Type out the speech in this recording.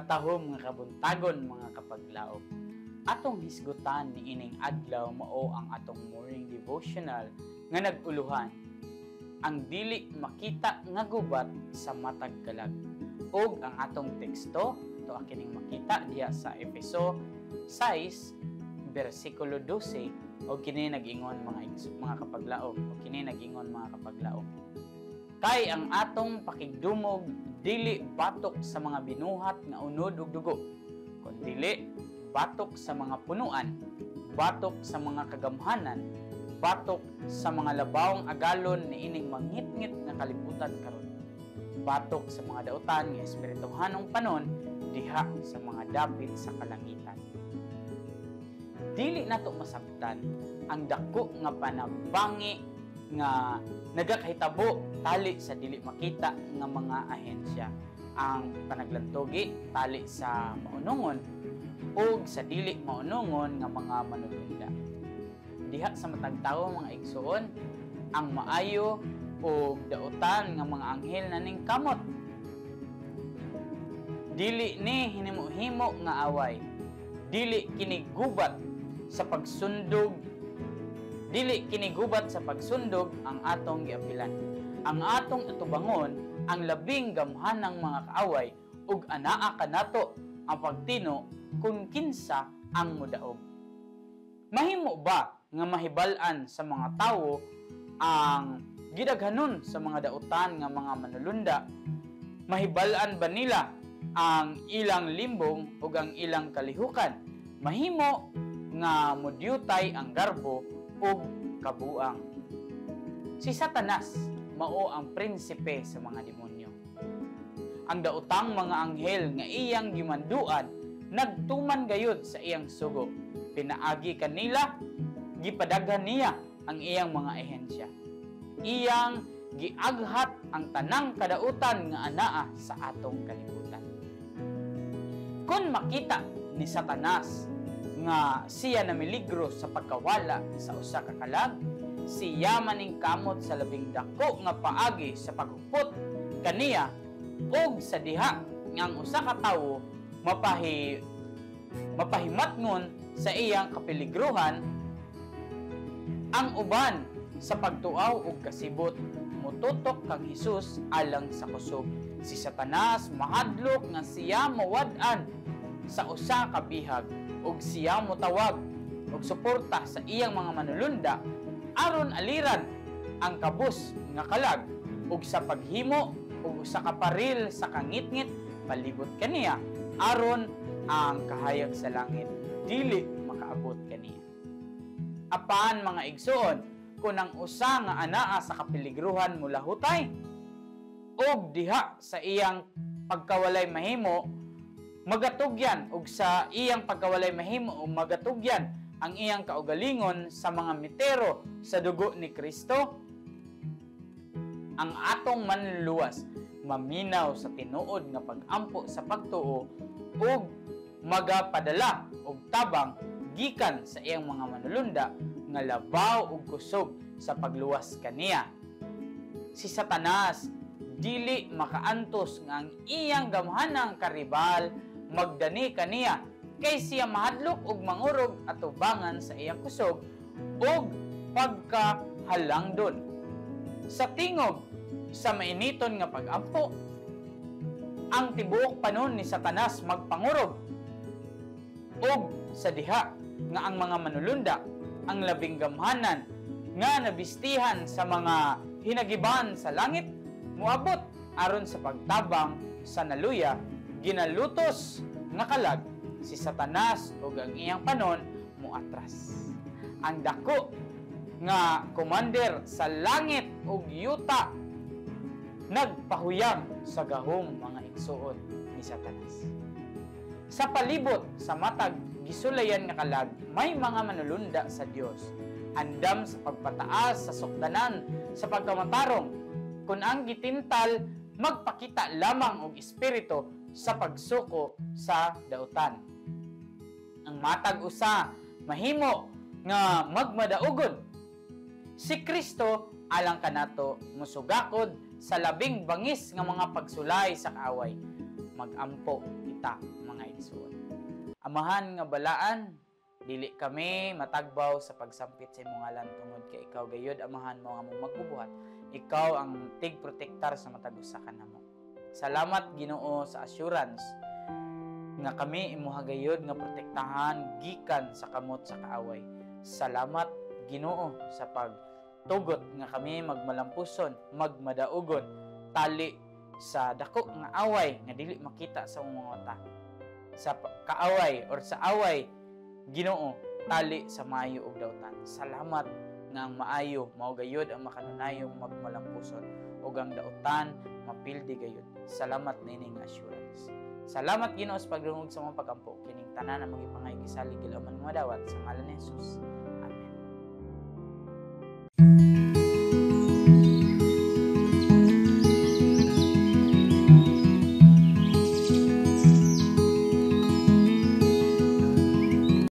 Matahom nga kabuntagon mga kapaglaom. Atong hisgutan ni ining adlaw mao ang atong morning devotional nga naguluhan ang dili makita nga gubat sa matag kalag. Og ang atong teksto ato kining makita diha sa Efeso 6 bersikulo 12 og kini nag-ingon mga kapaglaom o kini nag-ingon mga kapaglaom. Kay ang atong pakigdumog dili batok sa mga binuhat nga unod ug dugo, kundi batok sa mga punuan, batok sa mga kagamhanan, batok sa mga labawng agalon ni ining mangit-ngit nga kalibutan karon, batok sa mga dautan nga espirituhanong panon diha sa mga dapit sa kalangitan. Dili nato masabtan ang dako nga panabangi nga nagakahitabo tali sa dili makita nga mga ahensya, ang panaglantogi tali sa maunungon o sa dili maunungon nga mga manulunda. Diha sa matag tawo mga igsoon, ang maayo o dautan nga mga anghel na ning kamot. Dili ni hinimo-himo nga away, dili kinigubat sa pagsundog, dili kinigubat sa pagsundog ang atong giapilan. Ang atong atubangon ang labing gamhanang mga kaaway ug anaa kanato ang pagtino kung kinsa ang mudaog. Mahimo ba nga mahibal-an sa mga tawo ang gidaghanon sa mga dautan nga mga manulunda? Mahibal-an ba nila ang ilang limbong ug ang ilang kalihukan? Mahimo nga modyutay ang garbo ug kabuang. Si Satanas mao ang prinsipe sa mga demonyo. Ang daotang mga anghel nga iyang gimanduan nagtuman gayud sa iyang sugo. Pinaagi kanila, gipadaghan niya ang iyang mga ehensya. Iyang giaghat ang tanang kadautan nga anaa sa atong kalibutan. Kung makita ni Satanas nga siya na miligro sa pagkawala sa usa ka kalag, siya maning kamot sa labing dako nga paagi sa paghupot kaniya og sa diha nga ang usa ka tawo mapahimatngon sa iyang kapiligrohan. Ang uban sa pagtuaw og kasibot mututok kang Hesus alang sa kusog. Si Satanas mahadlok nga siya mawad-an sa usa ka bihag ug siya motawag og suporta sa iyang mga manulunda aron aliran ang kabus nga kalag ug sa paghimo ug sa kaparil sa kangit-ngit palibot kaniya aron ang kahayag sa langit dili makaabot kaniya. Apan mga igsoon, kung ang usa nga anaa sa kapiligruhan mula hutay og diha sa iyang pagkawalay mahimo magatugyan ug sa iyang pagkawalay mahimo o magatugyan ang iyang kaugalingon sa mga mitero sa dugo ni Kristo, ang atong manluluwas maminaw sa tinuod nga pag-ampo sa pagtuo ug magapadala og tabang gikan sa iyang mga manulunda nga labaw ug kusog sa pagluwas kaniya. Si Satanas dili makaantos nga ang iyang gamhanang karibal magdani kaniya kay siya mahadlok og mangurog at tubangan sa iyang kusog og pagkahalangdon. Sa tingog sa mainiton nga pag-ampo, ang tibuok panon ni Satanas magpangurog og sa diha nga ang mga manulunda ang labing gamhanan nga nabistihan sa mga hinagiban sa langit moabot aron sa pagtabang sa naluya ginalutos nga kalag. Si Satanas ug ang iyang panon moatras. Ang dako nga commander sa langit ug yuta nagpahuyang sa gahom mga igsoon ni Satanas. Sa palibot sa matag gisulayan nga kalag may mga manulunda sa Dios andam sa pagpataas sa sukdanan sa pagkamatarong kun ang gitintal magpakita lamang og espiritu sa pagsuko sa dautan. Ang matag usa mahimo nga magmadaugon. Si Kristo alang kanato musugakod sa labing bangis nga mga pagsulay sa kaaway. Magampo ta mga igsoon. Amahan nga balaan, dili kami matagbaw sa pagsampit sa imong ngalan tungod kay ikaw gayud amahan mo nga mong magbubuhat. Ikaw ang tig-protektar sa matag usa kanamo. Salamat Ginoo sa assurance nga kami imuha gayud nga protektahan gikan sa kamot sa kaaway. Salamat Ginoo sa pagtugot nga kami magmalampuson, magmadaugon tali sa dako nga away nga dili makita sa mga mata. Sa kaaway or sa away Ginoo tali sa maayo ug dawtan. Salamat nga ang maayo mao gayud ang makanunayong magmalampuson ug ang dautan mapildi gayud. Salamat nining assurance. Salamat Ginoo sa pagdungog sa mga pagampo kining tanan na magipangay gisalig ilaman nga dawat sa ngalan ni Jesus.